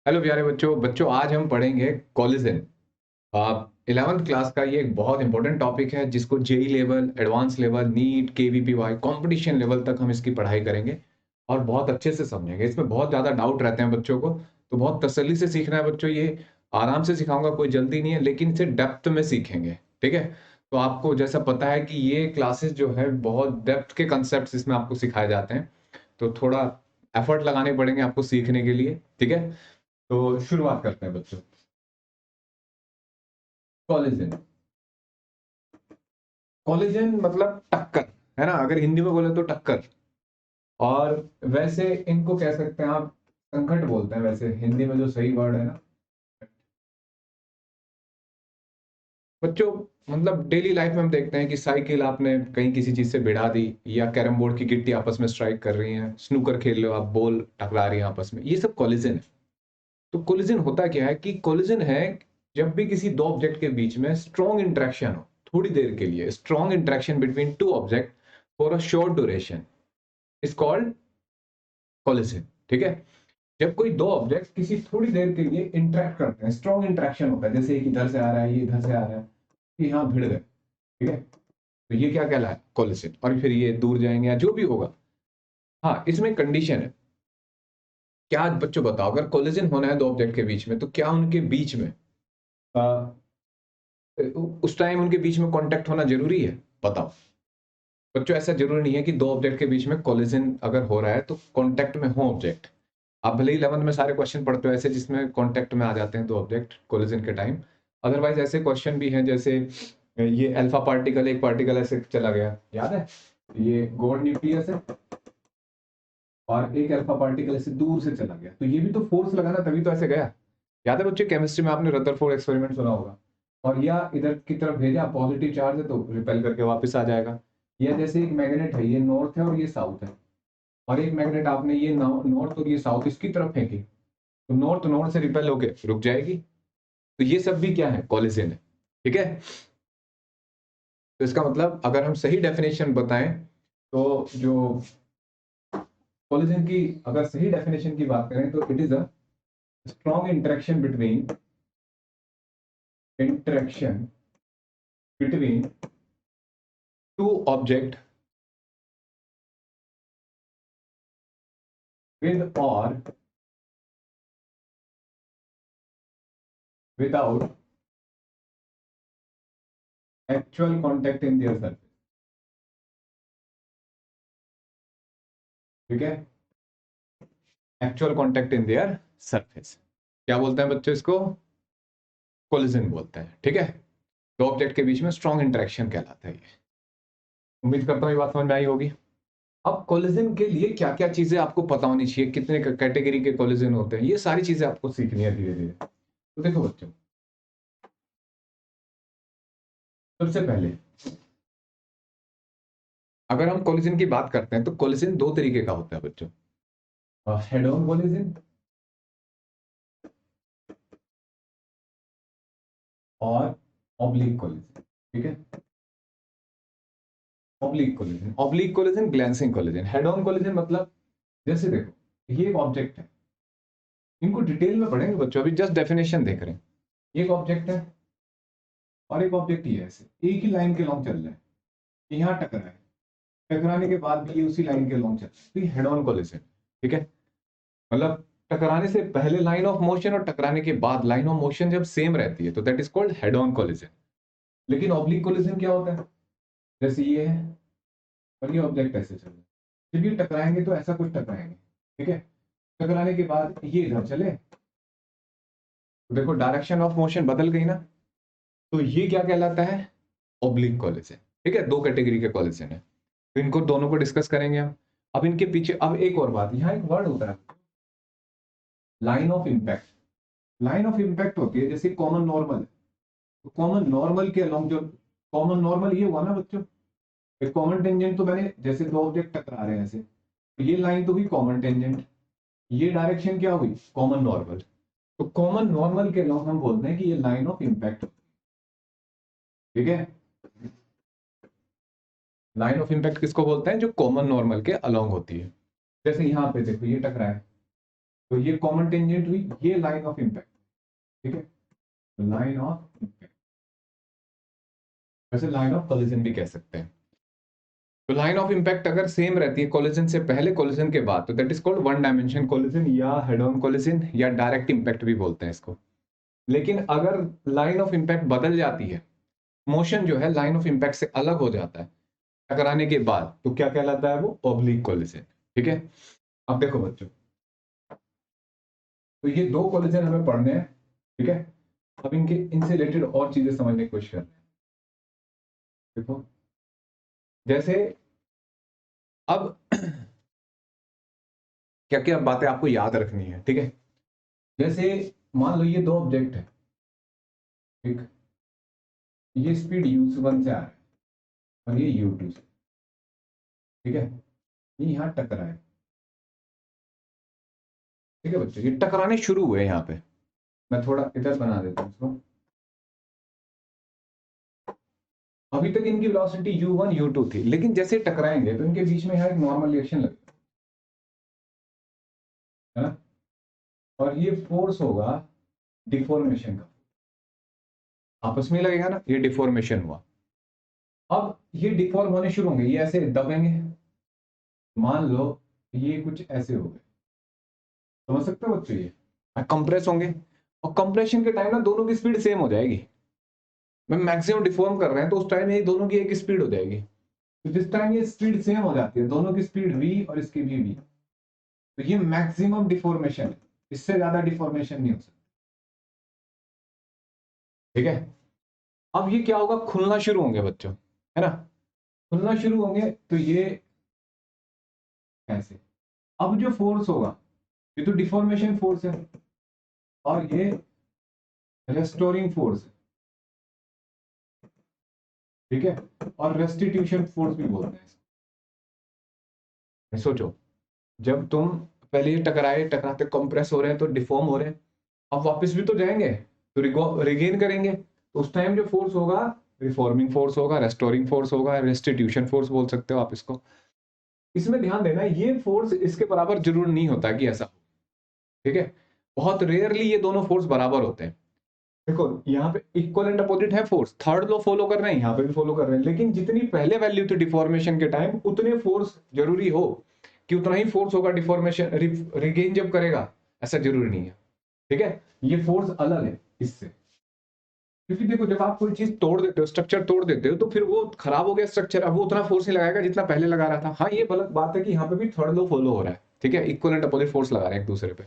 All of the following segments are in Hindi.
हेलो प्यारे बच्चों बच्चों आज हम पढ़ेंगे कोलिजन। आप 11th क्लास का ये एक बहुत इंपॉर्टेंट टॉपिक है जिसको JEE level, advance level, NEET, KVPY competition level तक हम इसकी पढ़ाई करेंगे और बहुत अच्छे से समझेंगे। इसमें बहुत ज़्यादा डाउट रहते हैं बच्चों को, तो बहुत तसल्ली से सीखना है बच्चों। ये आराम से सिखाऊंगा, कोई जल्दी नहीं है, लेकिन इसे डेप्थ में सीखेंगे। ठीक है, तो आपको जैसा पता है कि ये क्लासेस जो है बहुत डेप्थ के कंसेप्ट इसमें आपको सिखाए जाते हैं, तो थोड़ा एफर्ट लगाने पड़ेंगे आपको सीखने के लिए। ठीक है, तो शुरुआत करते हैं बच्चों। कॉलेजन, कॉलेजन मतलब टक्कर, है ना? अगर हिंदी में बोले तो टक्कर। और वैसे इनको कह सकते हैं आप संकट बोलते हैं, वैसे हिंदी में जो सही वर्ड है ना बच्चों। मतलब डेली लाइफ में हम देखते हैं कि साइकिल आपने कहीं किसी चीज से भिड़ा दी, या कैरम बोर्ड की गिट्टी आपस में स्ट्राइक कर रही है, स्नूकर खेल रहे हो आप, बॉल टकरा रही है आपस में, ये सब कॉलिजन है। तो कोलिजन होता क्या है कि कोलिजन है जब भी किसी दो ऑब्जेक्ट के बीच में स्ट्रॉन्ग इंटरेक्शन हो, थोड़ी देर के लिए strong interaction between two object for a short duration is called collision. ठीक है, जब कोई दो ऑब्जेक्ट किसी थोड़ी देर के लिए इंटरेक्ट करते हैं, स्ट्रॉन्ग इंटरेक्शन होता है, जैसे एक इधर से आ रहा है, ये इधर से आ रहा है, कि यहाँ भिड़ गए। ठीक है, तो ये क्या कहलाए? कोलिजन। और फिर ये दूर जाएंगे या जो भी होगा। हाँ, इसमें कंडीशन है। क्या बच्चों बताओ, अगर कोलिजन होना है दो ऑब्जेक्ट के बीच में, तो क्या उनके बीच में उस टाइम उनके बीच में कांटेक्ट होना जरूरी है? बताओ बच्चों, ऐसा जरूरी नहीं है कि दो ऑब्जेक्ट के बीच में कोलिजन अगर हो रहा है तो कांटेक्ट में हो ऑब्जेक्ट। आप भले ही 11th में सारे क्वेश्चन पढ़ते हो ऐसे जिसमें कांटेक्ट में आ जाते हैं दो ऑब्जेक्ट कोलिजन के टाइम। अदरवाइज ऐसे क्वेश्चन भी हैं, जैसे ये अल्फा पार्टिकल, एक पार्टिकल ऐसे चला गया, याद है? ये गॉड न्यूक्लियस है और एक अल्फा पार्टिकल ऐसे दूर से चला गया, तो ये भी तो फोर्स लगा ना, तभी तो ऐसे गया। याद है बच्चों, केमिस्ट्री में आपने रदरफोर्ड एक्सपेरिमेंट सुना होगा। और या इधर की तरफ भेजा, पॉजिटिव चार्ज है तो रिपेल करके वापस आ जाएगा। या जैसे एक मैग्नेट है, ये नॉर्थ है और ये साउथ है, और एक मैग्नेट आपने ये नॉर्थ और ये साउथ इसकी तरफ फेंकी, तो नॉर्थ नॉर्थ से रिपेल होके रुक जाएगी। तो ये सब भी क्या है? कॉलिजन है। ठीक है, तो इसका मतलब अगर हम सही डेफिनेशन बताएं, तो जो कॉलिजन की अगर सही डेफिनेशन की बात करें तो it is a strong interaction between two object with or without actual contact in their surface। ठीक है, actual contact in their surface, क्या बोलते हैं बच्चों? इसको कोलिजन बोलते हैं। ठीक है, दो ऑब्जेक्ट के बीच में स्ट्रॉन्ग इंटरेक्शन कहलाता है ये। उम्मीद करता हूँ ये बात समझ में आई होगी। अब कोलिजन के लिए क्या क्या चीजें आपको पता होनी चाहिए, कितने कैटेगरी के कोलिजन होते हैं, ये सारी चीजें आपको सीखनी है धीरे धीरे। तो देखो बच्चों, सबसे पहले अगर हम कोलिजन की बात करते हैं तो कोलिजन दो तरीके का होता है बच्चों। हेड ऑन कोलिजन और ऑब्लिक कोलिजन। ठीक है, oblique collision, glancing collision. Head on collision मतलब जैसे देखो, ये एक ऑब्जेक्ट है, इनको डिटेल में पढ़ेंगे बच्चों, अभी जस्ट डेफिनेशन देख रहे हैं। ये एक ऑब्जेक्ट है और एक ऑब्जेक्ट ये ऐसे एक ही लाइन के लॉन्ग चल रहा है, यहाँ टकरा है, टकराने के बाद भी ये उसी लाइन के लॉन्ग चल रहा है, तो ये हेड ऑन कोलिजन। ठीक है, मतलब टकराने से पहले लाइन ऑफ मोशन और टकराने के बाद लाइन ऑफ मोशन जब सेम रहती है तो that is called head on collision. लेकिन ऑब्लिक कोलिजन क्या होता है? जैसे ये है और ये ऑब्जेक्ट ऐसे चल रहा है, जब ये टकराएंगे तो ऐसा कुछ टकराएंगे। ठीक है, टकराने के बाद ये इधर चले, तो देखो डायरेक्शन ऑफ मोशन बदल गई ना, तो ये क्या कहलाता है? Oblique collision. ठीक है, दो कैटेगरी के कोलिजन है, तो इनको दोनों को डिस्कस करेंगे हम। अब इनके पीछे अब एक और बात, यहाँ एक वर्ड होता है line of impact. Line of impact होती है जैसे कॉमन नॉर्मल, तो कॉमन नॉर्मल के अलोंग जो कॉमन नॉर्मल ये हुआ ना बच्चों, एक कॉमन टेंजेंट, तो मैंने जैसे दो ऑब्जेक्ट टकरा रहे हैं ऐसे, तो ये लाइन तो हुई कॉमन टेंजेंट, ये डायरेक्शन क्या हुई? Common normal. तो कॉमन नॉर्मल के अलोंग हम बोलते हैं कि ये लाइन ऑफ इम्पैक्ट। ठीक है, लाइन ऑफ इम्पैक्ट किसको बोलते हैं? जो कॉमन नॉर्मल के अलोंग होती है। जैसे यहाँ पे देखो ये टकरा है, तो ये कॉमन टेंजेंट हुई, ये लाइन ऑफ इम्पैक्ट, ठीक है, लाइन ऑफ इम्पैक्ट, वैसे लाइन ऑफ कोलिजन भी कह सकते हैं। तो लाइन ऑफ इम्पैक्ट अगर सेम रहती है कोलिजन से पहले कोलिजन के बाद, तो that is called one dimension collision या हेड ऑन कोलिजन या डायरेक्ट इम्पैक्ट भी बोलते हैं इसको। लेकिन अगर लाइन ऑफ इम्पैक्ट बदल जाती है, मोशन जो है लाइन ऑफ इम्पैक्ट से अलग हो जाता है टकराने के बाद, तो क्या कहलाता है वो? ऑब्लिक कोलिजन, ठीक है। अब देखो बच्चों, तो ये दो कोलिजन हमें पढ़ने हैं, ठीक है। अब इनसे रिलेटेड और चीजें समझने की कोशिश कर रहे हैं। देखो जैसे अब क्या क्या बातें आपको याद रखनी है, ठीक है। जैसे मान लो ये दो ऑब्जेक्ट है, ठीक, ये स्पीड u1 से आ रहा है और ये u2 से, ठीक है, ये यहाँ टकरा है, ठीक है बच्चों, ये टकराने शुरू हुए यहाँ पे। मैं थोड़ा इधर बना देता हूँ इसको। अभी तक इनकी वेलोसिटी u1 u2 थी, लेकिन जैसे टकराएंगे तो इनके बीच में यहाँ एक नॉर्मल रिएक्शन लगेगा, है ना, और ये फोर्स होगा डिफॉर्मेशन का, आपस में लगेगा ना, ये डिफॉर्मेशन हुआ। अब ये डिफॉर्म होने शुरू होंगे, ये ऐसे दबेंगे, मान लो ये कुछ ऐसे हो गए, समझ सकते हो बच्चों, ये कंप्रेस होंगे, और कंप्रेशन के टाइम ना दोनों की स्पीड सेम हो जाएगी। मैं मैक्सिमम डिफॉर्म कर रहे हैं तो उस टाइम ये दोनों की एक स्पीड हो जाएगी, तो जिस टाइम ये स्पीड सेम हो जाती है, दोनों की स्पीड v और इसकी भी v, तो ये मैक्सिमम डिफॉर्मेशन है, इससे ज्यादा डिफॉर्मेशन नहीं हो सकता, ठीक है। अब ये क्या होगा, खुलना शुरू होंगे बच्चों, है ना, खुलना शुरू होंगे, तो ये ऐसे, अब जो फोर्स होगा, ये तो डिफॉर्मेशन फोर्स है और ये रेस्टोरिंग फोर्स है, ठीक है, और रेस्टिट्यूशन फोर्स भी बोलते हैं इसको। सोचो, जब तुम पहले ये टकराते कंप्रेस हो रहे हैं तो डिफॉर्म हो रहे हैं, अब वापस भी तो जाएंगे, तो रिगेन करेंगे, तो उस टाइम जो फोर्स होगा, रिफॉर्मिंग फोर्स होगा, रेस्टोरिंग फोर्स होगा, रेस्टिट्यूशन फोर्स बोल सकते हो आप इसको। इसमें ध्यान देना, ये फोर्स इसके बराबर जरूर नहीं होता कि ऐसा, ठीक है, बहुत रेयरली ये दोनों फोर्स बराबर होते हैं। देखो यहाँ पे इक्वल एंड अपोजिट है फोर्स, थर्ड लॉ फॉलो कर रहे हैं, यहाँ पे भी फॉलो कर रहे हैं, लेकिन जितनी पहले वैल्यू थी डिफॉर्मेशन के टाइम, उतने फोर्स जरूरी हो कि उतना ही फोर्स होगा डिफॉर्मेशन रिगेन जब करेगा, ऐसा जरूरी नहीं है, ठीक है। ये फोर्स अलग है इससे, क्योंकि देखो जब आप कोई चीज तोड़ देते हो, स्ट्रक्चर तोड़ देते हो, तो फिर वो खराब हो गया स्ट्रक्चर, अब वो उतना फोर्स नहीं लगाएगा जितना पहले लगा रहा था। हाँ ये गलत बात है कि यहाँ पे भी थर्ड लॉ फॉलो हो रहा है, ठीक है, इक्वल एंड अपोजिट फोर्स लगा रहे हैं एक दूसरे पे।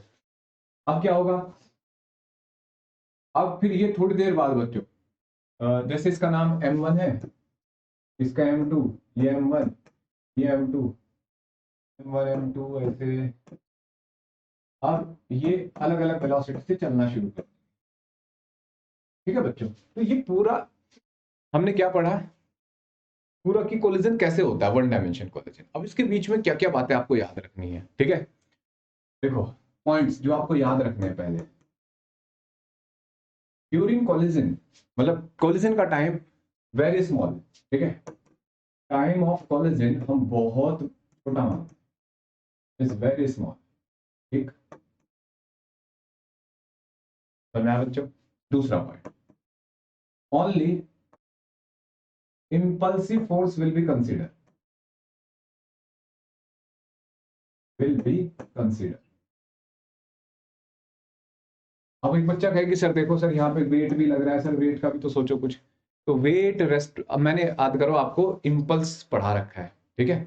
अब क्या होगा, अब फिर ये थोड़ी देर बाद बच्चों, जैसे इसका नाम m1 है, इसका m2, ये m1, ये m2, m1 m2 ऐसे, अब ये अलग अलग वेलोसिटी से चलना शुरू कर, ठीक है बच्चों। तो ये पूरा हमने क्या पढ़ा, पूरा की कोलिजन कैसे होता है, वन डायमेंशन कोलिजन। अब इसके बीच में क्या क्या बातें आपको याद रखनी है, ठीक है। देखो पॉइंट्स जो आपको याद रखने हैं, पहले ड्यूरिंग कोलिजन, मतलब कोलिजन का टाइम वेरी स्मॉल, ठीक है, टाइम ऑफ कोलिजन हम बहुत छोटा मानते हैं, इज वेरी स्मॉल, ठीक, समझा बच्चों। दूसरा point, only impulsive force will be considered, will be considered। अब एक बच्चा कहे कि सर देखो सर यहाँ पे वेट भी लग रहा है, सर वेट का भी तो सोचो कुछ, तो वेट रेस्ट, अब मैंने याद करो आपको इम्पल्स पढ़ा रखा है, ठीक है,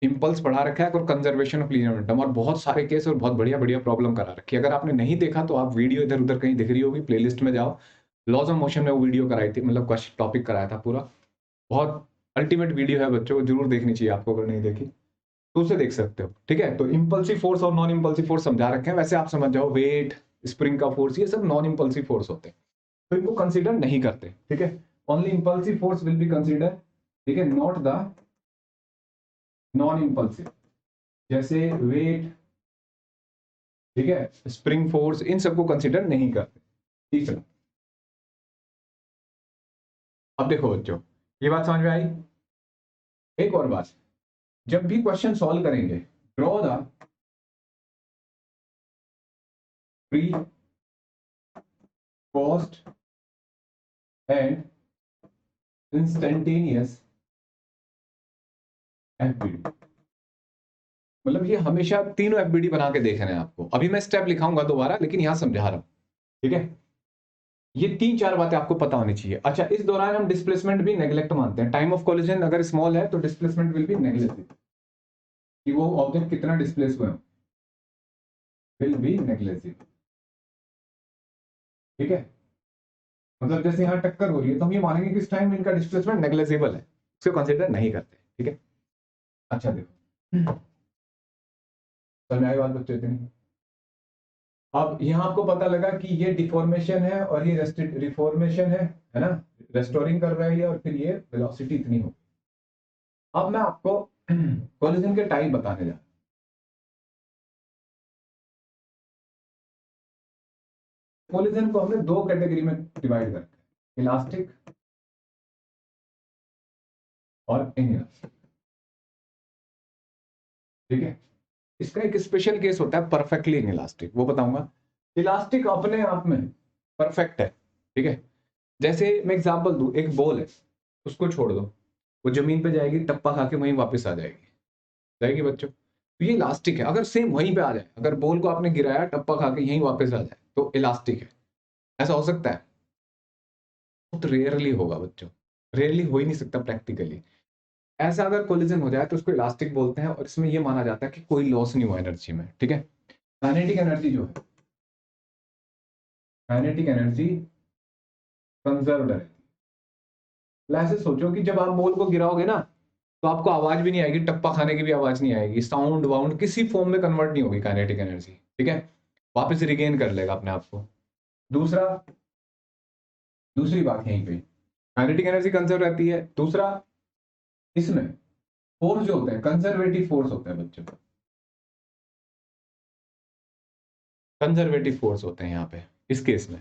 इम्पल्स पढ़ा रखा है और कंजर्वेशन ऑफ लीनियर मोमेंटम, और बहुत सारे केस और बहुत बढ़िया बढ़िया प्रॉब्लम करा रखी है। अगर आपने नहीं देखा तो आप वीडियो इधर उधर कहीं दिख रही होगी, प्लेलिस्ट में जाओ, लॉज ऑफ मोशन में वो वीडियो कराई थी, मतलब क्वेश्चन टॉपिक कराया था पूरा, बहुत अल्टीमेट वीडियो है बच्चों, जरूर देखनी चाहिए आपको अगर नहीं देखी तो उसे देख सकते हो, ठीक है। तो इंपल्सिव फोर्स और नॉन इंपल्सिव फोर्स समझा रखे हैं, वैसे आप समझ जाओ वेट, स्प्रिंग का फोर्स, ये सब नॉन इंपल्सिव फोर्स होते हैं, तो इनको कंसीडर नहीं करते, ठीक है। Only impulsive force will be consider, ठीक है, नॉट द नॉन इंपल्सिव, जैसे वेट, ठीक है, स्प्रिंग फोर्स, इन सबको कंसीडर नहीं करते, ठीक है। अब देखो बच्चों, ये बात समझ में आई। एक और बात, जब भी क्वेश्चन सॉल्व करेंगे, draw the free, cost and instantaneous FBD. मतलब ये हमेशा तीनों एफबीडी बना के देखने हैं आपको। अभी मैं स्टेप लिखाऊंगा दोबारा, लेकिन यहां समझा रहा हूं, ठीक है। ये 3-4 बातें आपको पता होनी चाहिए। अच्छा, इस दौरान हम डिस्प्लेसमेंट भी नेग्लेक्ट मानते हैं। टाइम ऑफ कोलिजन अगर स्मॉल है तो डिस्प्लेसमेंट विल बी नेग्लेक्ट, कि वो ऑब्जेक्ट कितना डिस्प्लेस हुए विल बी नेग्लेजिबल, ठीक है। मतलब जैसे यहाँ टक्कर हो रही है तो हम ये मानेंगे कि इस टाइम इनका डिस्प्लेसमेंट नेग्लेजिबल है, उसको कंसीडर नहीं करते, ठीक है। अच्छा देखो, समझ में आई बात बच्चों इतनी? अब यहाँ आपको पता लगा कि ये डिफॉर्मेशन है और ये रिफॉर्मेशन है ना, रेस्टोरिंग कर रहा है ये, और फिर ये वेलोसिटी इतनी हो। अब मैं आपको कोलिजन के टाइप बताने जा रहा हूं। कोलिजन को हमने दो कैटेगरी में डिवाइड करते हैं, इलास्टिक और इनइलास्टिक, ठीक है। इसका एक स्पेशल केस होता है परफेक्टली इनइलास्टिक, वो बताऊंगा। इलास्टिक अपने आप में परफेक्ट है, ठीक है। जैसे मैं एग्जांपल दूं, एक बॉल है, उसको छोड़ दो, वो जमीन पे जाएगी, टप्पा खा के वहीं वापस आ जाएगी, जाएगी बच्चों। तो ये इलास्टिक है। अगर सेम वहीं पे आ जाए, अगर बॉल को आपने गिराया, टप्पा खा के यहीं वापस आ जाए, तो इलास्टिक है। ऐसा हो सकता है? बहुत रेयरली होगा बच्चों, रेयरली हो ही नहीं सकता प्रैक्टिकली। ऐसा अगर कोलिजन हो जाए तो उसको इलास्टिक बोलते हैं, और इसमें ये माना जाता है कि कोई लॉस नहीं हुआ एनर्जी में, ठीक है। काइनेटिक एनर्जी जो है, काइनेटिक एनर्जी कंजर्व्ड है। ऐसे सोचो कि जब आप बॉल को गिराओगे ना, तो आपको आवाज भी नहीं आएगी, टप्पा खाने की भी आवाज नहीं आएगी, साउंड वाउंड किसी फॉर्म में कन्वर्ट नहीं होगी काइनेटिक एनर्जी, ठीक है। वापस रिगेन कर लेगा अपने आप को। दूसरा, दूसरी बात यहीं पे, काइनेटिक एनर्जी कंजर्व रहती है। दूसरा, इसमें फोर्स जो होते हैं कंजर्वेटिव फोर्स होते हैं बच्चों, कंजर्वेटिव फोर्स होते हैं यहाँ पे इस केस में,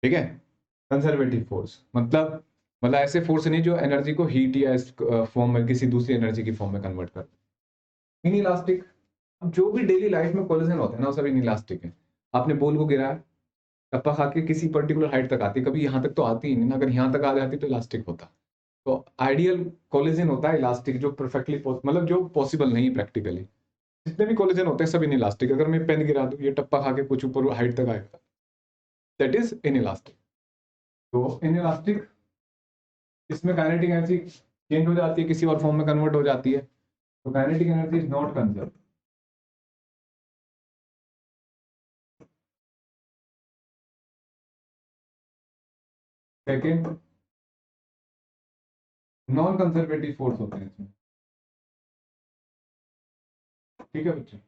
ठीक है। कंजर्वेटिव फोर्स मतलब ऐसे फोर्स नहीं जो एनर्जी को हीट या इस फॉर्म में किसी दूसरी एनर्जी की फॉर्म में कन्वर्ट कर। इनइलास्टिक, अब जो भी डेली लाइफ में कोलिजन होते हैं ना, वो सब इनइलास्टिक है। आपने बॉल को गिराया, टप्पा खा के किसी पर्टिकुलर हाइट तक आती, कभी यहाँ तक तो आती ही नहीं ना, अगर यहाँ तक आ जाती तो इलास्टिक होता। तो आइडियल कोलिजन होता है इलास्टिक, जो परफेक्टली मतलब जो पॉसिबल नहीं प्रैक्टिकली। जितने भी कोलिजन होते हैं सब इनइलास्टिक। अगर मैं पेन गिरा दूं, ये टप्पा खा के कुछ ऊपर हाइट तक आएगा, दैट इज इनइलास्टिक। तो इनइलास्टिक, इसमें काइनेटिक एनर्जी चेंज हो जाती है, किसी और फॉर्म में कन्वर्ट हो जाती है, तो kinetic energy is not conserve. Second, non conservative force होते हैं इसमें, ठीक है बच्चों,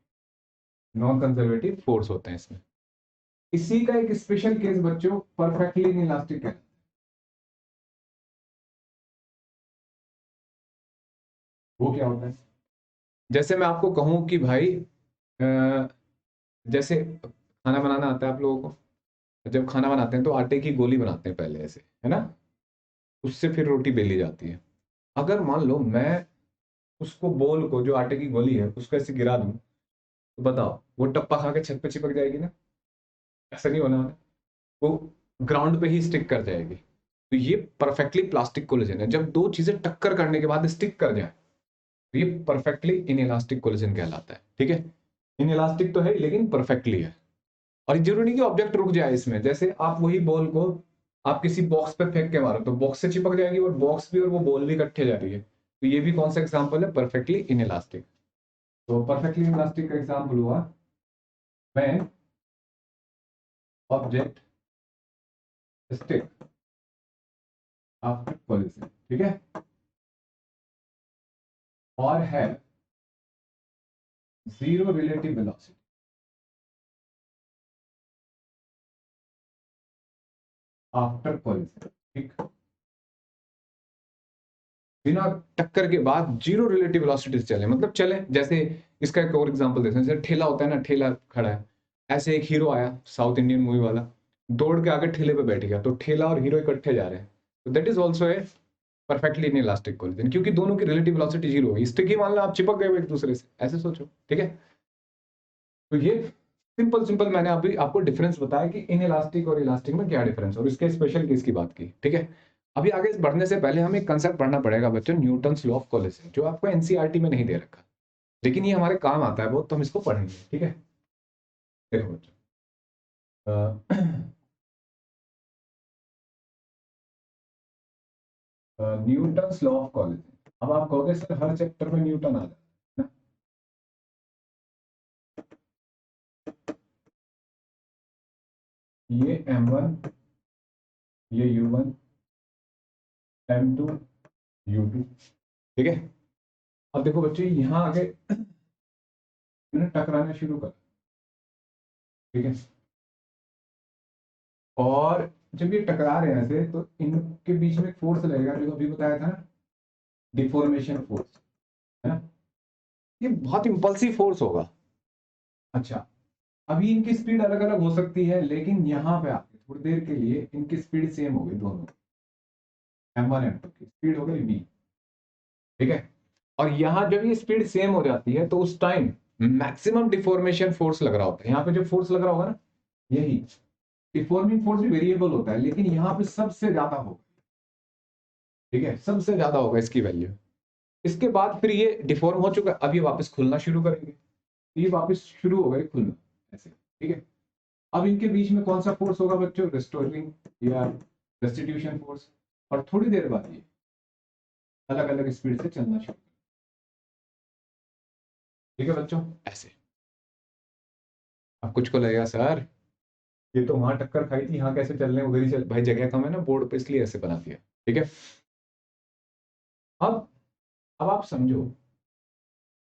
नॉन कंजर्वेटिव फोर्स होते हैं इसमें। इसी का एक स्पेशल केस बच्चों परफेक्टली इनइलास्टिक है। वो क्या होता है? जैसे मैं आपको कहूं कि भाई जैसे खाना बनाना आता है आप लोगों को, जब खाना बनाते हैं तो आटे की गोली बनाते हैं पहले, ऐसे है ना, उससे फिर रोटी बेली जाती है। अगर मान लो मैं उसको बोल को, जो आटे की गोली है, उसको ऐसे गिरा दूं, तो बताओ वो टप्पा खा के छत पे चिपक जाएगी ना? ऐसा नहीं होना है, वो ग्राउंड पे ही स्टिक कर जाएगी। तो ये परफेक्टली प्लास्टिक कोलिजन है। जब दो चीजें टक्कर करने के बाद स्टिक कर जाए, तो ये परफेक्टली इनइलास्टिक कोलिजन कहलाता है, ठीक है। इनइलास्टिक तो है लेकिन परफेक्टली है। और जरूरी नहीं कि ऑब्जेक्ट रुक जाए इसमें। जैसे आप वही बॉल को आप किसी बॉक्स पे फेंक के मारो, तो बॉक्स से चिपक जाएगी, और बॉक्स भी और वो बॉल भी इकट्ठे जा रही है। तो ये भी कौन सा एग्जाम्पल है? Perfectly inelastic. तो परफेक्टली इनइलास्टिक का एग्जाम्पल हुआ when object stick after collision, ठीक है, और है zero relative velocity after collision, ठीक। बिना टक्कर के बाद जीरो रिलेटिव वेलोसिटी से चले, मतलब चले। जैसे इसका एक और एग्जांपल देते हैं, जैसे ठेला होता है ना, ठेला खड़ा है, ऐसे एक हीरो आया साउथ इंडियन मूवी वाला, दौड़ के आगे ठेले पे बैठ गया, तो ठेला और हीरो इकट्ठे जा रहे हैं, तो that is also a perfectly inelastic collision, क्योंकि दोनों की रिलेटिव वेलोसिटी जीरो है। स्टिक ही मान लो आप चिपक गए एक दूसरे से, ऐसे सोचो, ठीक है। तो ये सिंपल सिंपल मैंने अभी आपको डिफरेंस बताया कि इन इलास्टिक और इलास्टिक में क्या डिफरेंस और इसके स्पेशल केस की बात की, ठीक है। अभी आगे बढ़ने से पहले हमें एक कंसेप्ट पढ़ना पड़ेगा बच्चों, न्यूटन्स लॉ ऑफ कोलिजन, जो आपको एनसीईआरटी में नहीं दे रखा, लेकिन ये हमारे काम आता है बहुत, तो हम इसको पढ़ेंगे, ठीक है। देखो बच्चों, न्यूटन्स लॉ ऑफ कोलिजन। अब आप कहोगे सर हर चैप्टर में न्यूटन आ जाता है ना? ये m1, ये u1, m2, u2, ठीक है। अब देखो बच्चों यहाँ आगे मैंने टकराना शुरू कर, ठीक है। और जब ये टकरा रहे हैं ऐसे, तो इनके बीच में फोर्स लगेगा, जो अभी बताया था ना, डिफॉर्मेशन फोर्स, है ना। ये बहुत इंपल्सिव फोर्स होगा। अच्छा, अभी इनकी स्पीड अलग अलग हो सकती है, लेकिन यहाँ पे आके थोड़ी देर के लिए इनकी स्पीड सेम होगी दोनों, m1 m2 की स्पीड हो गई v, ठीक है। और यहाँ जब ये स्पीड सेम हो जाती है तो उस टाइम मैक्सिमम डिफॉर्मेशन फोर्स लग रहा होता है। यहाँ पे जो फोर्स लग रहा होगा ना, यही डिफॉर्मिंग फोर्स भी वेरिएबल होता है, लेकिन यहाँ पे सबसे ज्यादा होगा, ठीक है, सबसे ज्यादा होगा इसकी वैल्यू। इसके बाद फिर ये डिफॉर्म हो चुका है, अब ये वापस खुलना शुरू करेंगे, ये वापस शुरू हो गए खुलना ऐसे, ठीक है। अब इनके बीच में कौन सा फोर्स होगा बच्चों, रिस्टोरिंग या रेस्टिट्यूशन फोर्स, और थोड़ी देर बाद ये अलग अलग स्पीड से चलना शुरू, ठीक है बच्चों, ऐसे। अब कुछ को लगेगा सर ये तो वहां टक्कर खाई थी, यहाँ कैसे चल रहे हैं, उधर ही चल, भाई जगह कम है ना बोर्ड पे, इसलिए ऐसे बना दिया, ठीक है। अब अब आप समझो,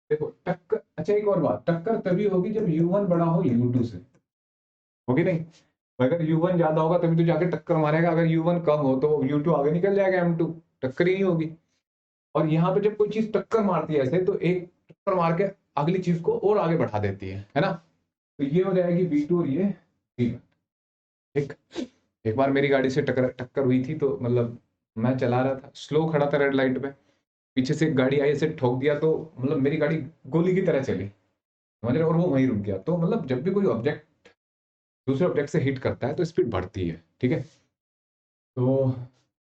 देखो टक्कर, अच्छा एक और बात, टक्कर तभी होगी जब u1 बड़ा हो u2 से, होगी नहीं? अगर u1 ज्यादा होगा तभी तो जाके टक्कर मारेगा, अगर u1 कम हो तो u2 आगे निकल जाएगा m2, टक्कर ही नहीं होगी। और यहाँ पे जब कोई चीज टक्कर मारती है ऐसे, तो एक टक्कर मार के अगली चीज को और आगे बढ़ा देती है ना। तो ये हो जाएगी v2 और ये v1। एक एक बार मेरी गाड़ी से टक्कर टक्कर हुई थी, तो मतलब मैं चला रहा था, स्लो खड़ा था रेड लाइट पे, पीछे से एक गाड़ी आई, ऐसे ठोक दिया, तो मतलब मेरी गाड़ी गोली की तरह चली, समझ रहे हो? और वो वहीं रुक गया। तो मतलब जब भी कोई ऑब्जेक्ट दूसरे ऑब्जेक्ट से हिट करता है तो स्पीड बढ़ती है, ठीक है। तो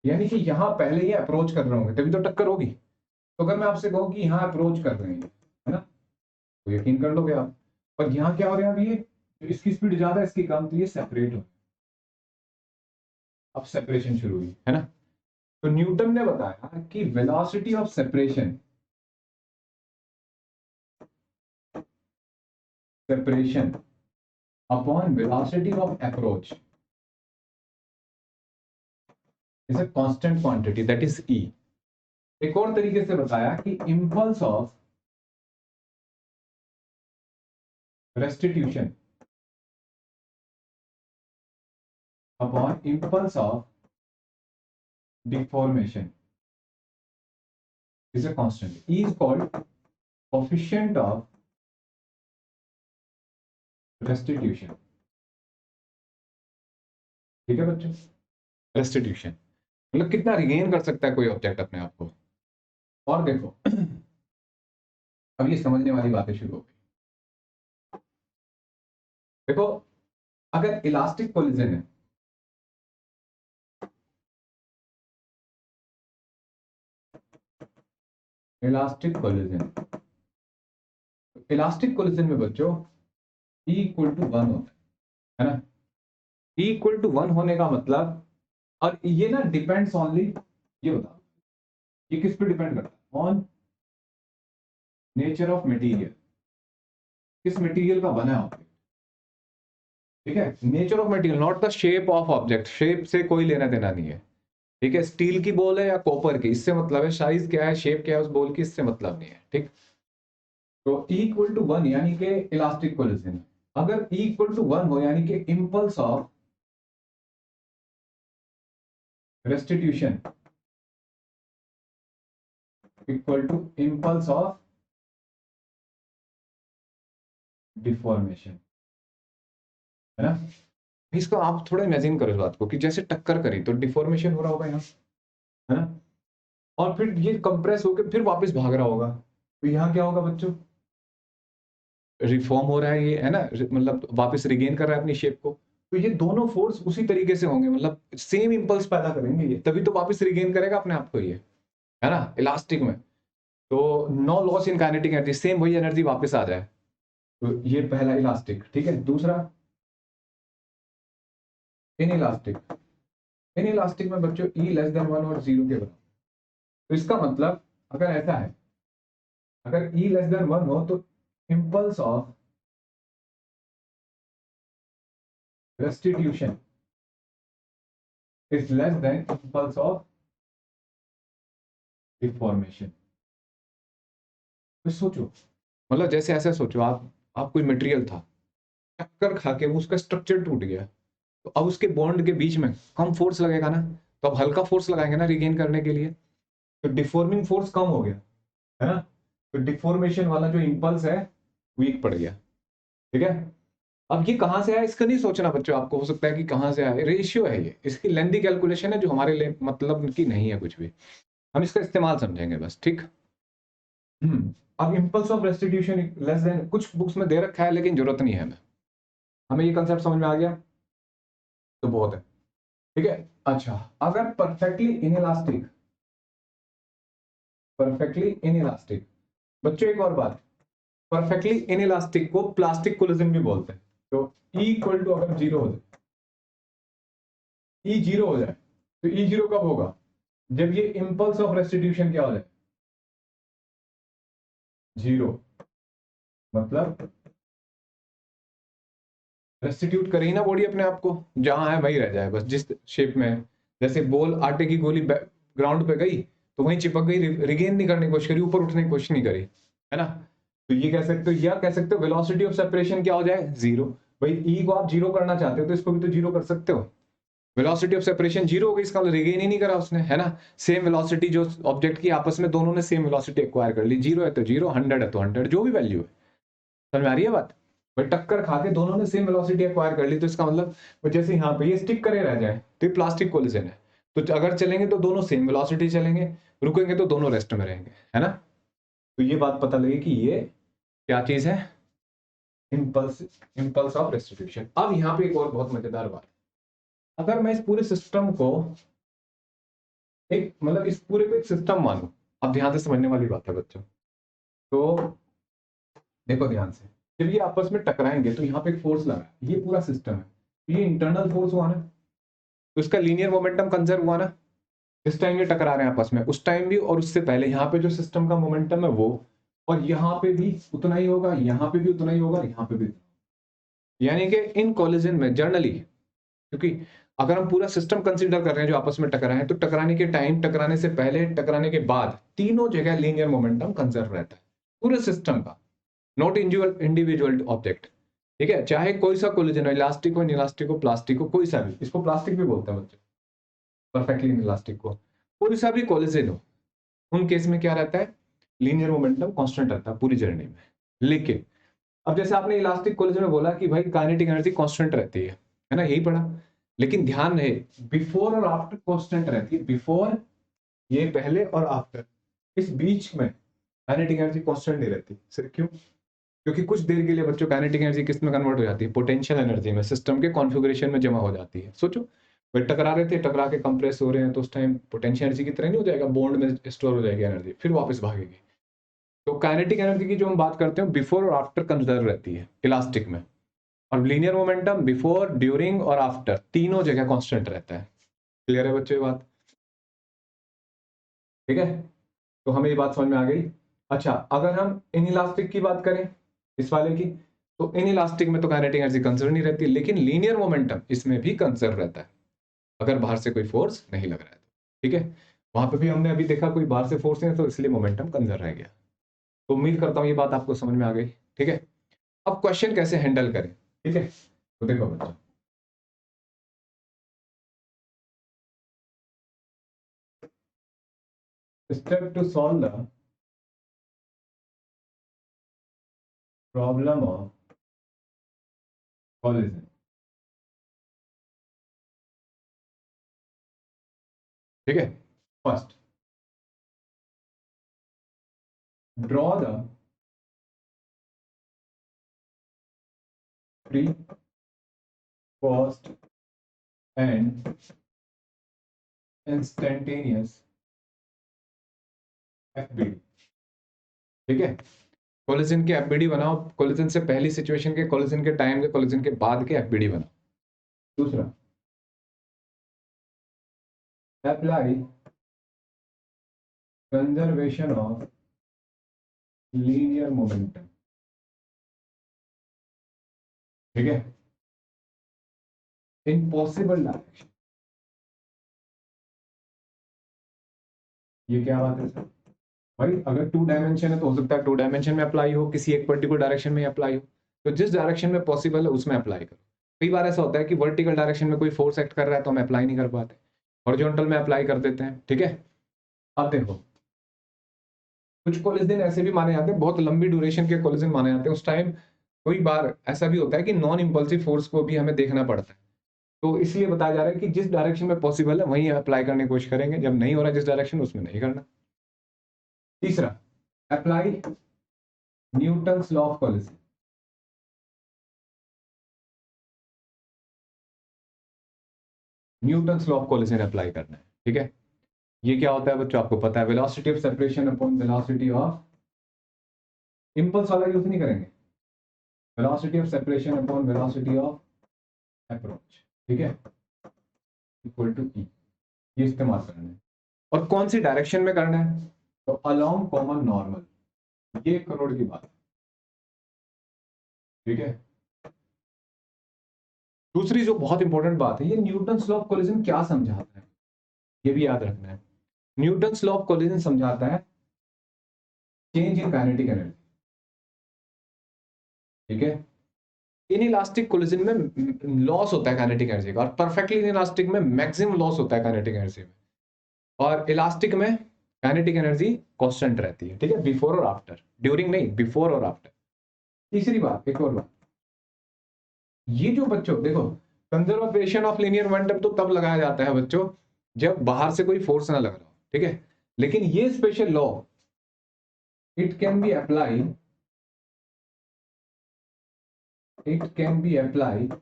यानी कि यहाँ पहले ये अप्रोच कर रहे होंगे तभी तो टक्कर होगी। तो अगर मैं आपसे कहूँ कि यहाँ अप्रोच कर रहे हैं, है ना, तो यकीन कर लोगे आप। और यहाँ क्या हो रहा है अभी, ये इसकी स्पीड ज्यादा है, इसकी कम, तो ये सेपरेट हो, अब सेपरेशन शुरू हुई, है ना। तो न्यूटन ने बताया कि velocity of separation, separation upon velocity of approach is a constant quantity, that is e. एक और तरीके से बताया कि impulse of restitution upon impulse of deformation is a constant. E is called coefficient of restitution, ठीक है बच्चों। रेस्टिट्यूशन मतलब कितना रिगेन कर सकता है कोई ऑब्जेक्ट अपने आप को। और देखो अब ये समझने वाली बातें शुरू हो गई। देखो अगर इलास्टिक कोलिजन है, इलास्टिक कोलिजन, इलास्टिक कोलिजन में बच्चों E इक्वल टू 1 होता है ना। E इक्वल टू 1 होने का मतलब, और ये ना डिपेंड्स ऑनली, ये बताओ ये किस पे डिपेंड करता है, ऑन नेचर ऑफ मटेरियल, किस मटेरियल का बना है ऑब्जेक्ट, ठीक है। Nature of material, not the shape of object, shape से कोई लेना देना नहीं है, ठीक है। स्टील की बॉल है या कॉपर की, इससे मतलब है, साइज क्या है, शेप क्या है उस बॉल की, इससे मतलब नहीं है, ठीक। तो E इक्वल टू 1 यानी कि इलास्टिक कोलिजन। अगर E इक्वल टू 1 हो यानी कि impulse of restitution equal to impulse of deformation, है ना। इसको आप थोड़ा इमेजिन करो इस बात को, कि जैसे टक्कर करी तो डिफॉर्मेशन हो रहा होगा यहाँ, है ना। और फिर ये कंप्रेस होकर फिर वापस भाग रहा होगा, तो यहाँ क्या होगा बच्चों, रिफॉर्म हो रहा है, ये है ना, मतलब वापस रिगेन कर रहा है अपनी शेप को, तो ये दोनों फोर्स उसी तरीके से होंगे, मतलब सेम इंपल्स पैदा करेंगे ये, तभी तो वापस रिगेन करेगा अपने आप को ये, है ना, इलास्टिक में। तो no loss in kinetic energy, same वही एनर्जी वापस आ जाए। तो ये पहला इलास्टिक, ठीक है। दूसरा इनइलास्टिक। इनइलास्टिक में बच्चों E लेस देन 1 और 0 के बराबर। तो इसका मतलब अगर ऐसा है, अगर E लेस देन 1 हो तो impulse of restitution is less than impulse of deformation। तो सोचो, मतलब जैसे ऐसे सोचो, आप कोई मटेरियल था, टक्कर खा के वो उसका स्ट्रक्चर टूट गया, तो अब उसके बॉन्ड के बीच में कम फोर्स लगेगा ना, तो अब हल्का फोर्स लगाएंगे ना रिगेन करने के लिए, तो डिफॉर्मिंग फोर्स कम हो गया, है ना, तो डिफॉर्मेशन वाला जो इंपल्स है वीक पड़ गया, ठीक है। अब ये कहां से आया इसका नहीं सोचना बच्चों, आपको हो सकता है कि कहां से आया, रेशियो है ये, इसकी लेंथी कैलकुलेशन है जो हमारे लिए मतलब की नहीं है कुछ भी, हम इसका इस्तेमाल समझेंगे बस, ठीक। अब impulse of restitution less than, कुछ बुक्स में दे रखा है लेकिन जरूरत नहीं है हमें, हमें ये कंसेप्ट समझ में आ गया तो बहुत है, ठीक है। अच्छा, अगर परफेक्टली इनइलास्टिक, बच्चों एक और बात, परफेक्टली इनइलास्टिक को प्लास्टिक कोलिजन भी बोलते हैं। तो E इक्वल टू अगर जीरो हो जाए, E जीरो हो जाए, तो E जीरो कब होगा, जब ये इंपल्स ऑफ रेस्टिट्यूशन क्या हो जाए, जीरो, मतलब रेस्टिट्यूट करे ही ना बॉडी अपने आप को, जहां है वही रह जाए बस, जिस शेप में है। जैसे बॉल आटे की गोली ग्राउंड पे गई तो वहीं चिपक गई, रिगेन नहीं करने की कोशिश करी, ऊपर उठने की कोशिश नहीं करी, है ना। तो ये कह सकते हो, या कह सकते हो वेलोसिटी ऑफ सेपरेशन क्या हो जाए, जीरो। भाई ई को आप जीरो करना चाहते हो तो इसको भी तो जीरो कर सकते हो, वेलोसिटी ऑफ सेपरेशन जीरो हो गई, इसका रिगेन ही नहीं करा उसने, है ना। सेम वेलोसिटी जो ऑब्जेक्ट की आपस में दोनों ने सेम वेलोसिटी एक्वायर कर ली, जीरो है तो जीरो, 100 है तो 100, जो भी वैल्यू है, समझ में आ रही है बात। भाई टक्कर खा के दोनों ने सेम वेलोसिटी एक्वायर कर ली, तो इसका मतलब जैसे यहाँ पे ये स्टिक करे रह जाए तो ये प्लास्टिक कोलिजन है, तो अगर चलेंगे तो दोनों सेम वेलोसिटी चलेंगे, रुकेंगे तो दोनों रेस्ट में रहेंगे, है ना। तो ये बात पता लगी कि ये क्या चीज है, इंपल्स, इंपल्स ऑफ रेस्टिट्यूशन। अब यहाँ पे एक और बहुत मजेदार बात, अगर मैं इस पूरे सिस्टम को एक, मतलब इस पूरे को एक सिस्टम मानूं, अब ध्यान से समझने वाली बात है बच्चों, तो देखो ध्यान से, जब ये आपस में टकराएंगे तो यहाँ पे एक फोर्स लगा है, ये पूरा सिस्टम है, ये इंटरनल फोर्स हुआ ना, तो इसका लीनियर मोमेंटम कंजर्व हुआ ना, इस टाइम ये टकरा रहे हैं आपस में, उस टाइम भी और उससे पहले यहाँ पे जो सिस्टम का मोमेंटम है वो, और यहाँ पे भी उतना ही होगा, यहाँ पे भी उतना ही होगा, यहाँ पे भी, यानी कि इन कोलिजन में जनरली, क्योंकि अगर हम पूरा सिस्टम कंसीडर कर रहे हैं जो आपस में टकराए हैं, तो टकराने के टाइम, टकराने से पहले, टकराने के बाद, तीनों जगह लीनियर मोमेंटम कंजर्व रहता है पूरे सिस्टम का, नॉट इंडिविजुअल ऑब्जेक्ट, ठीक है। चाहे कोई सा कोलिजन हो, इलास्टिक हो, इलास्टिक हो, प्लास्टिक हो, कोई सा भी, इसको प्लास्टिक भी बोलते हैं बच्चे, परफेक्टली इलास्टिक को, कोई सा भी कोलिजन हो, उन केस में क्या रहता है, लीनियर मोमेंटम कांस्टेंट रहता है पूरी जर्नी में। लेकिन अब जैसे आपने इलास्टिक कोलिजन में बोला कि भाई काइनेटिक एनर्जी कांस्टेंट रहती है ना, यही पढ़ा, लेकिन ध्यान रहे बिफोर और आफ्टर कांस्टेंट रहती है, बिफोर ये पहले और आफ्टर, इस बीच में काइनेटिक एनर्जी कांस्टेंट नहीं रहती। सिर्फ क्यों, क्योंकि कुछ देर के लिए बच्चों काइनेटिक एनर्जी किस में कन्वर्ट हो जाती है, पोटेंशियल एनर्जी में, सिस्टम के कॉन्फ़िगरेशन में जमा हो जाती है। सोचो भाई टकरा रहे थे, टकरा के कंप्रेस हो रहे हैं, तो उस टाइम पोटेंशियल एनर्जी की तरह नहीं हो जाएगा, बॉन्ड में स्टोर हो जाएगी एनर्जी, फिर वापस भागेगी। तो काइनेटिक एनर्जी की जो हम बात करते हैं बिफोर और आफ्टर कंजर्व रहती है इलास्टिक में, और लीनियर मोमेंटम बिफोर, ड्यूरिंग और आफ्टर तीनों जगह कांस्टेंट रहता है। क्लियर है बच्चों ये बात, ठीक है। तो हमें ये बात समझ में आ गई। अच्छा, अगर हम इनइलास्टिक की बात करें, इस वाले की, तो इनइलास्टिक में तो काइनेटिक एनर्जी कंजर्व नहीं रहती, लेकिन लीनियर मोमेंटम इसमें भी कंजर्व रहता है, अगर बाहर से कोई फोर्स नहीं लग रहा है तो, ठीक है। वहां पे भी हमने अभी देखा कोई बाहर से फोर्स नहीं है, तो इसलिए मोमेंटम कंजर्व रह गया। तो उम्मीद करता हूँ ये बात आपको समझ में आ गई, ठीक है। अब क्वेश्चन कैसे हैंडल करें, ठीक है। तो देखो बच्चों, step to solve the problem of collision, ठीक है। First, draw the pre post and instantaneous FBD. ठीक है, कोलिजन के एफबीडी बनाओ, कोलिजन से पहली सिचुएशन के, कोलिजन के टाइम के, कोलिजन के बाद के एफबीडी बनाओ। दूसरा, apply conservation of linear momentum. ठीक है, इन पॉसिबल डायरेक्शन। ये क्या बात है सर? भाई अगर 2 डायमेंशन है तो हो सकता है 2 डायमेंशन में अप्लाई हो, किसी एक पर्टिकुलर डायरेक्शन में अप्लाई हो, तो जिस डायरेक्शन में पॉसिबल है उसमें अप्लाई करो। कई बार ऐसा होता है कि वर्टिकल डायरेक्शन में कोई फोर्स एक्ट कर रहा है तो हम अप्लाई नहीं कर पाते, हॉरिजॉन्टल में अप्लाई कर देते हैं। ठीक है, अब देखो कुछ कोलिजन ऐसे भी माने जाते हैं, बहुत लंबी ड्यूरेशन के कोलिजन माने जाते हैं। उस टाइम कोई बार ऐसा भी होता है कि नॉन इंपल्सिव फोर्स को भी हमें देखना पड़ता है, तो इसलिए बताया जा रहा है कि जिस डायरेक्शन में पॉसिबल है वहीं अप्लाई करने की कोशिश करेंगे, जब नहीं हो रहा जिस डायरेक्शन उसमें नहीं करना। तीसरा, apply Newton's law of collision. Newton's law of collision apply करना है। ठीक है, ये क्या होता है बच्चों, आपको पता है, velocity of separation upon velocity of, impulse वाला यूज नहीं करेंगे, velocity of separation upon velocity of approach. ठीक है, इक्वल टू ई, ये इस्तेमाल करना है। और कौन सी डायरेक्शन में करना है, तो अलोंग कॉमन नॉर्मल। ये 1 करोड़ की बात है। ठीक है, दूसरी जो बहुत इंपॉर्टेंट बात है, ये न्यूटन्स लॉ ऑफ कोलिजन क्या समझाता है, ये भी याद रखना है। न्यूटन्स लॉ ऑफ कोलिजन समझाता है चेंज इन काइनेटिक एनर्जी। ठीक है, इनइलास्टिक कोलिजन में लॉस होता है काइनेटिक एनर्जी का, और परफेक्टली इनइलास्टिक में मैक्सिमम लॉस होता है काइनेटिक एनर्जी में, और इलास्टिक में काइनेटिक एनर्जी कांस्टेंट रहती है। ठीक है, बिफोर और आफ्टर, ड्यूरिंग नहीं, बिफोर और आफ्टर। तीसरी बात, एक और बात, ये जो बच्चों देखो, कंजर्वेशन ऑफ लीनियर मोमेंटम तो तब लगाया जाता है बच्चों जब बाहर से कोई फोर्स ना लग रहा हो। ठीक है, लेकिन ये special law it can be applied, it can be applied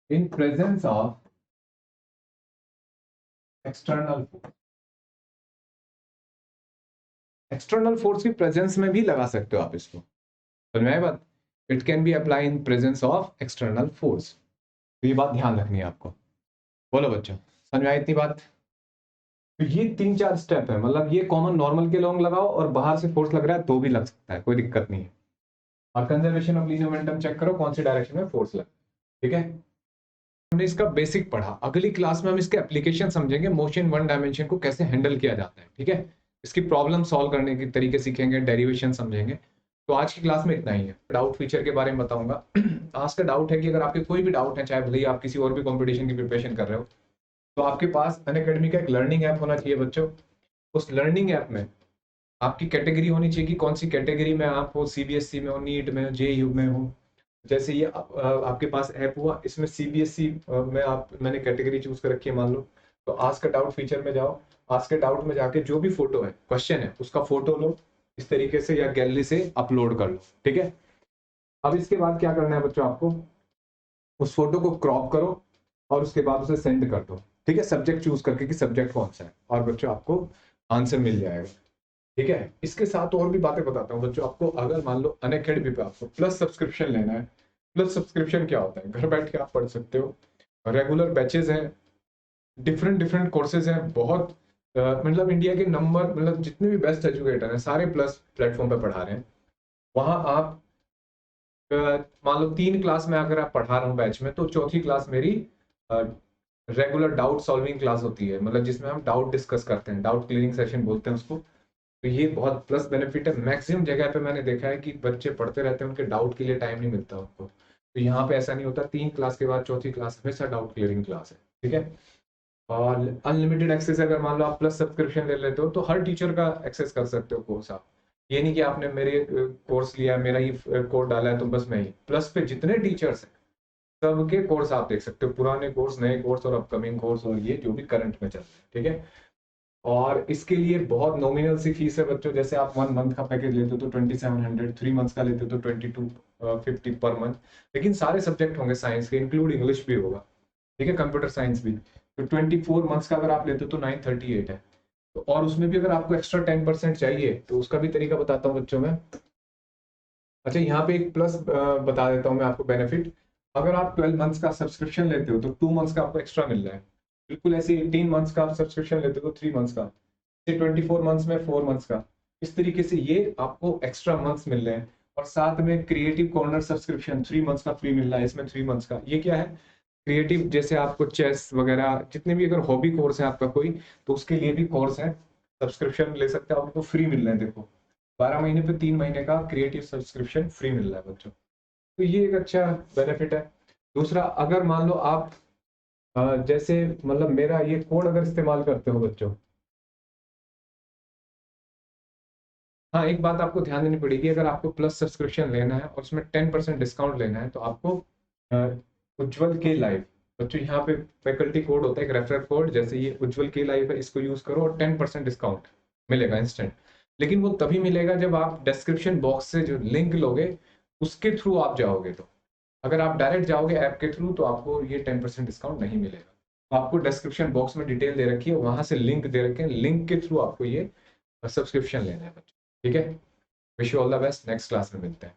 in presence of external force। External force की प्रेजेंस में भी लगा सकते हो आप इसको, समझ में आई बात? It can be apply in presence of external force, तो ये बात ध्यान रखनी है आपको। बोलो बच्चों, समझ में आई इतनी बात? तो ये 3-4 स्टेप है, मतलब ये कॉमन नॉर्मल के लॉन्ग लगाओ और बाहर से फोर्स लग रहा है तो भी लग सकता है, कोई दिक्कत नहीं है। और conservation of linear momentum check करो कौन सी डायरेक्शन में फोर्स लग। ठीक है, हमने इसका बेसिक पढ़ा, अगली क्लास में हम इसके एप्लीकेशन समझेंगे, मोशन 1 डायमेंशन को कैसे हैंडल किया जाता है। ठीक है, इसकी प्रॉब्लम सॉल्व करने के तरीके सीखेंगे, डेरिवेशन समझेंगे। तो आज की क्लास में इतना ही है। डाउट फीचर के बारे में बताऊंगा। आज का डाउट है कि अगर आपके कोई भी डाउट है, चाहे भले ही आप किसी और भी कंपटीशन की प्रिपरेशन कर रहे हो, तो आपके पास अनअकैडमी का एक लर्निंग ऐप होना चाहिए बच्चों। उस लर्निंग ऐप में आपकी कैटेगरी होनी चाहिए कि कौन सी कैटेगरी में आप हो, सीबीएसई में हो, नीट में हो, जेयू में हो। जैसे ये आपके पास ऐप हुआ, इसमें सीबीएसई में मैंने कैटेगरी चूज कर रखी है मान लो, तो आस्क अ डाउट फीचर में जाओ, आस्क अ डाउट में जाके जो भी फोटो है, क्वेश्चन है, उसका फोटो लो इस तरीके से या गैलरी से अपलोड कर लो। ठीक है, अब इसके बाद क्या करना है बच्चों, आपको उस फोटो को क्रॉप करो और उसके बाद उसे सेंड कर दो। ठीक है, सब्जेक्ट चूज करके कि सब्जेक्ट कौन सा है, और बच्चों आपको आंसर मिल जाएगा। ठीक है, इसके साथ और भी बातें बताता हूँ बच्चों आपको। अगर मान लो अनअकैडमी पे आपको प्लस सब्सक्रिप्शन लेना है, प्लस सब्सक्रिप्शन क्या होता है, घर बैठ के आप पढ़ सकते हो, रेगुलर बैचेस हैं, डिफरेंट डिफरेंट कोर्सेज हैं, बहुत मतलब इंडिया के नंबर, मतलब जितने भी बेस्ट एजुकेटर हैं सारे प्लस प्लेटफॉर्म पे पढ़ा रहे हैं। वहां आप मान लो 3 क्लास में अगर आप पढ़ा रहा हूँ बैच में, तो चौथी क्लास मेरी रेगुलर डाउट सॉल्विंग क्लास होती है, मतलब जिसमें हम डाउट डिस्कस करते हैं, डाउट क्लियरिंग सेशन बोलते हैं उसको। तो ये बहुत प्लस बेनिफिट है। मैक्सिमम जगह पे मैंने देखा है कि बच्चे पढ़ते रहते हैं, उनके डाउट के लिए टाइम नहीं मिलता उनको, तो यहाँ पे ऐसा नहीं होता। 3 क्लास के बाद चौथी क्लास हमेशा डाउट क्लियरिंग क्लास है। ठीक है, और अनलिमिटेड एक्सेस अगर मान लो आप प्लस सब्सक्रिप्शन ले लेते हो तो हर टीचर का एक्सेस कर सकते हो कोर्स आप। ये नहीं कि आपने मेरे कोर्स लिया है, मेरा ही कोड डाला है तो बस मैं ही, प्लस पे जितने टीचर्स हैं सबके कोर्स आप देख सकते हो, पुराने कोर्स, नए कोर्स और अपकमिंग कोर्स, और ये जो भी करंट में चल रहे हैं। ठीक है, और इसके लिए बहुत नॉमिनल सी फीस है बच्चों। जैसे आप 1 मंथ का पैकेज लेते हो तो 2700, 3 मंथ्स का लेते हो तो 2250 पर मंथ। लेकिन सारे सब्जेक्ट होंगे साइंस के, इंक्लूड इंग्लिश भी होगा, ठीक है, कंप्यूटर साइंस भी। तो 24 मंथ्स का अगर आप लेते हो तो 938 है। तो और उसमें भी अगर आपको एक्स्ट्रा 10% चाहिए तो उसका भी तरीका बताता हूँ बच्चों में। अच्छा, यहाँ पे एक प्लस बता देता हूँ मैं आपको बेनिफिट। अगर आप 12 मंथ्स का सब्सक्रिप्शन लेते हो तो 2 मंथ्स का आपको एक्स्ट्रा मिल रहा है। बिल्कुल ऐसे 18 मंथ्स का आप सब्सक्रिप्शन लेते हो तो 3 मंथ्स का, 24 मंथ्स में 4 मंथ्स का। इस तरीके से ये आपको एक्स्ट्रा मंथ्स मिल रहे हैं। और साथ में क्रिएटिव कॉर्नर सब्सक्रिप्शन 3 मंथ्स का फ्री मिल रहा है, इसमें 3 मंथ्स का। ये क्या है, क्रिएटिव, जैसे आपको चेस वगैरह जितने भी अगर हॉबी कोर्स है आपका कोई, तो उसके लिए भी कोर्स है, सब्सक्रिप्शन ले सकते हैं, आपको फ्री मिल रहे हैं। देखो 12 महीने पे 3 महीने का क्रिएटिव सब्सक्रिप्शन फ्री मिल रहा है बच्चों। तो ये एक अच्छा बेनिफिट है। दूसरा, अगर मान लो आप जैसे मतलब मेरा ये कोड अगर इस्तेमाल करते हो बच्चों, हाँ एक बात आपको ध्यान देनी पड़ेगी, अगर आपको प्लस सब्सक्रिप्शन लेना है और उसमें 10% डिस्काउंट लेना है तो आपको उज्जवल के लाइव, बच्चों यहाँ पे फैकल्टी कोड होता है, एक रेफरल कोड, जैसे ये उज्जवल के लाइव है, इसको यूज करो और 10% डिस्काउंट मिलेगा इंस्टेंट। लेकिन वो तभी मिलेगा जब आप डिस्क्रिप्शन बॉक्स से जो लिंक लोगे उसके थ्रू आप जाओगे। तो अगर आप डायरेक्ट जाओगे ऐप के थ्रू तो आपको ये 10% डिस्काउंट नहीं मिलेगा। तो आपको डिस्क्रिप्शन बॉक्स में डिटेल दे रखी है, वहां से लिंक दे रखे हैं, लिंक के थ्रू आपको ये सब्सक्रिप्शन लेना है बच्चों। ठीक है, wish you all the best, next class में मिलते हैं।